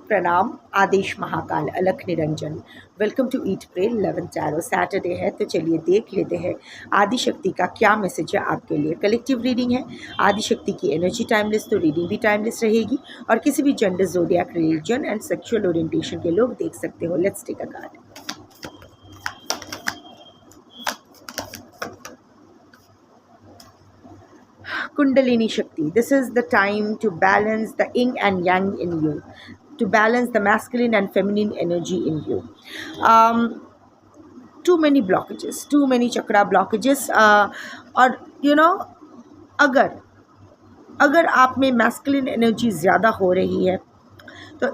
प्रणाम। आदेश Mahakal Alakh Niranjan. Welcome to eat pray 11 tarot. Saturday है तो चलिए देख लेते हैं आदि शक्ति का क्या मैसेज है आपके लिए। कलेक्टिव रीडिंग है। आदि शक्ति की एनर्जी टाइमलेस, तो रीडिंग भी टाइमलेस रहेगी और किसी भी gender, zodiac, religion and sexual orientation के लोग देख सकते हो। Let's take a card. Kundalini Shakti. This is the time to balance the yin and yang in you, to balance the masculine and feminine energy in you. Um, too many blockages, too many chakra blockages. और अगर अगर आप में masculine energy ज़्यादा हो रही है तो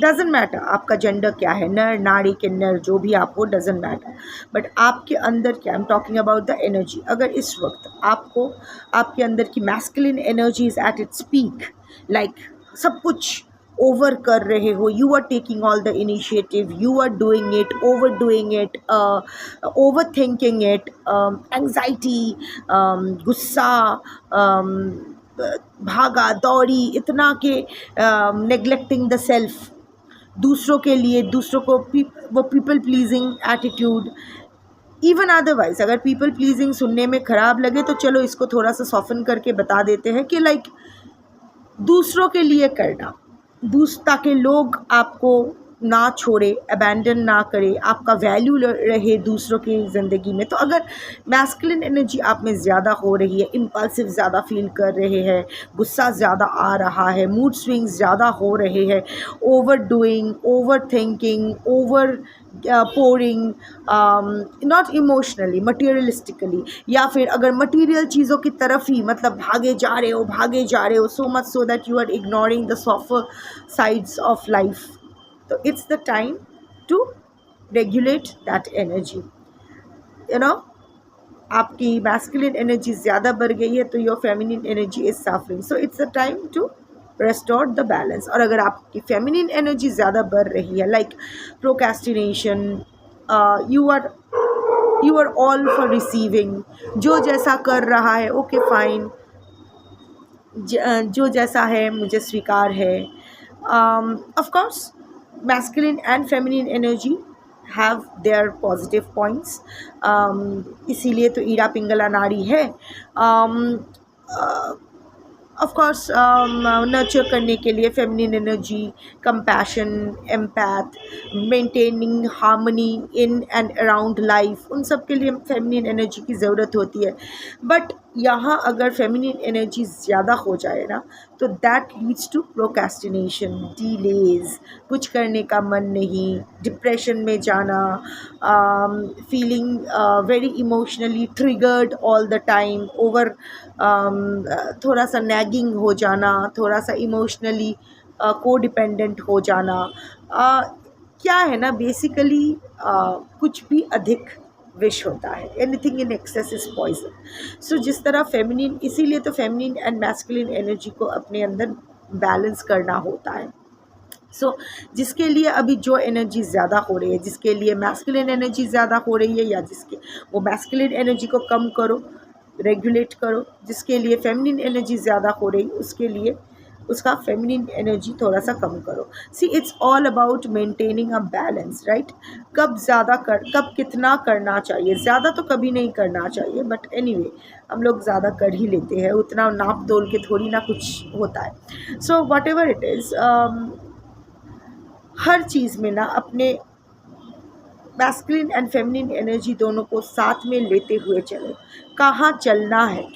डजेंट मैटर आपका जेंडर क्या है, नर नारी किन्नर जो भी आप हो, डजेंट मैटर, बट आपके अंदर क्या, I am talking about the energy. अगर इस वक्त आपको आपके अंदर की masculine energy is at its peak, like सब कुछ ओवर कर रहे हो, you are taking all the initiative, you are doing it, over doing it, over thinking it, anxiety, गुस्सा, भागा दौड़ी इतना के नेग्लेक्टिंग द सेल्फ, दूसरों के लिए, दूसरों को वो people pleasing attitude. Even otherwise अगर पीपल प्लीजिंग सुनने में ख़राब लगे तो चलो इसको थोड़ा सा सॉफन करके बता देते हैं कि लाइक दूसरों के लिए करना, ताकि लोग आपको ना छोड़े, अबैंडन ना करे, आपका वैल्यू रहे दूसरों की ज़िंदगी में। तो अगर मैस्कुलिन एनर्जी आप में ज़्यादा हो रही है, इम्पल्सिव ज़्यादा फील कर रहे हैं, गुस्सा ज़्यादा आ रहा है, मूड स्विंग्स ज़्यादा हो रहे हैं, over doing, over thinking, over pouring, not emotionally, materialistically, या फिर अगर मटीरियल चीज़ों की तरफ ही मतलब भागे जा रहे हो, so much so that you are ignoring the softer sides of life. तो it's the time to regulate that energy. आपकी मैस्कुलिन एनर्जी ज़्यादा बढ़ गई है तो your feminine energy is suffering, so it's the time to restore the balance. और अगर आपकी फेमिनिन एनर्जी ज़्यादा बढ़ रही है, like procrastination, you are all for receiving, जो जैसा कर रहा है ओके फाइन, जो जैसा है मुझे स्वीकार है। Of course masculine and feminine energy have their positive points, इसीलिए तो ईरा पिंगला नारी है। ऑफ कोर्स नर्चर करने के लिए feminine energy, compassion, empath, maintaining harmony in and around life, उन सब के लिए फेमिनिन एनर्जी की ज़रूरत होती है। बट यहाँ अगर फेमिनिन एनर्जी ज़्यादा हो जाए ना तो that leads to procrastination, delays, कुछ करने का मन नहीं, डिप्रेशन में जाना, feeling very emotionally triggered all the time, over थोड़ा सा नैगिंग हो जाना, थोड़ा सा इमोशनली को डिपेंडेंट हो जाना। क्या है ना, बेसिकली कुछ भी अधिक विष होता है, anything in excess is poison. So जिस तरह फेमिनिन, इसीलिए तो फेमिनिन एंड मैस्कुलिन एनर्जी को अपने अंदर बैलेंस करना होता है। सो जिसके लिए अभी जो एनर्जी ज़्यादा हो रही है, जिसके लिए मैस्कुलिन एनर्जी ज़्यादा हो रही है, या जिसके वो मैस्कुलिन एनर्जी को कम करो, रेगुलेट करो, जिसके लिए फेमिनिन एनर्जी ज़्यादा हो रही उसके लिए उसका फेमिनिन एनर्जी थोड़ा सा कम करो। See it's all about maintaining a balance, right. कब ज़्यादा कब कितना करना चाहिए, ज़्यादा तो कभी नहीं करना चाहिए, बट एनीवे हम लोग ज़्यादा कर ही लेते हैं, उतना नाप तोल के थोड़ी ना कुछ होता है। So whatever it is, हर चीज़ में ना अपने मैस्कुलिन एंड फेमिनिन एनर्जी दोनों को साथ में लेते हुए चलो। कहाँ चलना है,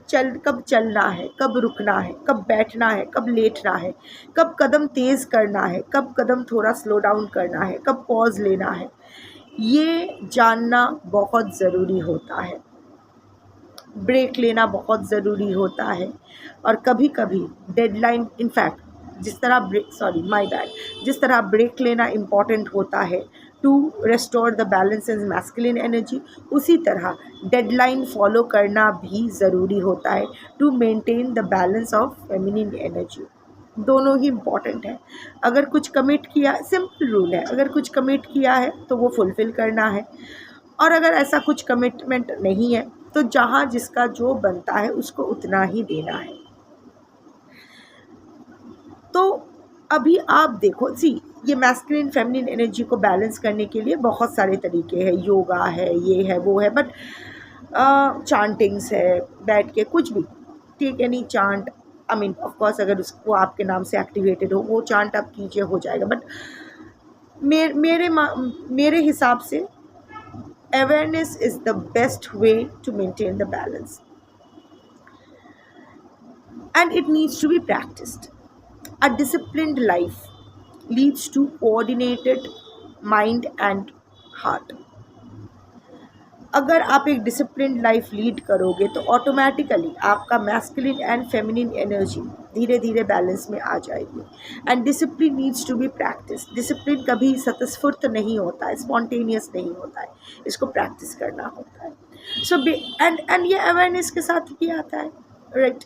कब चलना है, कब रुकना है, कब बैठना है, कब लेटना है, कब कदम तेज़ करना है, कब कदम थोड़ा स्लो डाउन करना है, कब पॉज लेना है, ये जानना बहुत ज़रूरी होता है। ब्रेक लेना बहुत ज़रूरी होता है। और कभी कभी डेडलाइन, इनफैक्ट जिस तरह ब्रेक लेना इम्पॉर्टेंट होता है to restore the balance in masculine energy, उसी तरह डेडलाइन फॉलो करना भी ज़रूरी होता है to maintain the balance of feminine energy. दोनों ही इम्पॉर्टेंट है। अगर कुछ कमिट किया, सिंपल रूल है, अगर कुछ कमिट किया है तो वो फुलफ़िल करना है, और अगर ऐसा कुछ कमिटमेंट नहीं है तो जहाँ जिसका जो बनता है उसको उतना ही देना है। तो अभी आप देखो ये मैस्कुलिन फेमिनिन एनर्जी को बैलेंस करने के लिए बहुत सारे तरीके हैं, योगा है, ये है, वो है, बट चांटिंग्स है, बैठ के कुछ भी, ठीक है, नहीं chant, I mean of course अगर उसको आपके नाम से एक्टिवेटेड हो वो चांट आप कीजिए, हो जाएगा, बट मेरे हिसाब से awareness is the best way to maintain the balance, and it needs to be practiced. A disciplined life leads to coordinated mind and heart. अगर आप एक डिसिप्लिन लाइफ लीड करोगे तो ऑटोमेटिकली आपका मैस्कुलिन एंड फेमिनिन एनर्जी धीरे धीरे balance में आ जाएगी. And discipline needs to be practice. Discipline कभी स्वतःस्फूर्त नहीं होता है, स्पॉन्टेनियस नहीं होता है, इसको प्रैक्टिस करना होता है. सो एंड ये अवेयरनेस के साथ ही आता है, राइट.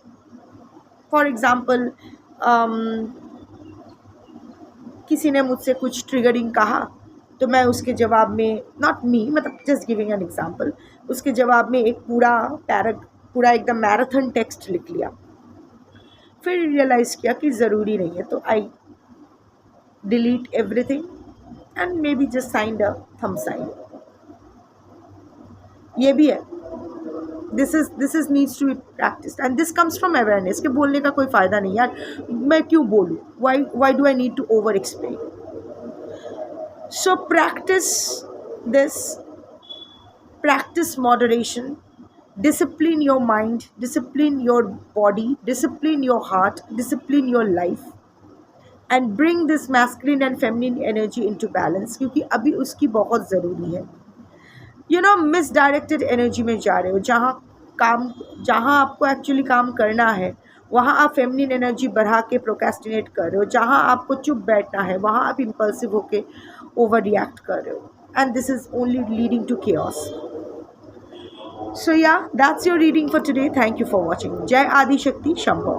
फॉर एग्ज़ाम्पल किसी ने मुझसे कुछ ट्रिगरिंग कहा तो मैं उसके जवाब में, नॉट मी, मतलब जस्ट गिविंग एन एग्जांपल, उसके जवाब में एक पूरा एकदम मैराथन टेक्स्ट लिख लिया. फिर रियलाइज़ किया कि ज़रूरी नहीं है, तो I delete everything and maybe just signed a thumb sign. ये भी है. This is needs to be practiced and this comes from awareness. के बोलने का कोई फ़ायदा नहीं यार, मैं क्यों बोलूँ, why do I need to over explain. So practice this, practice moderation, discipline your mind, discipline your body, discipline your heart, discipline your life, and bring this masculine and feminine energy into balance, क्योंकि अभी उसकी बहुत ज़रूरी है. Misdirected energy में जा रहे हो, जहाँ आपको एक्चुअली काम करना है वहाँ आप फेमिनिन एनर्जी बढ़ा के प्रोक्रेस्टिनेट कर रहे हो. जहाँ आपको चुप बैठना है वहाँ आप इम्पल्सिव होके ओवर रिएक्ट कर रहे हो, and this is only leading to chaos. So yeah, that's your reading for today. Thank you for watching. जय आदि शक्ति शंभो.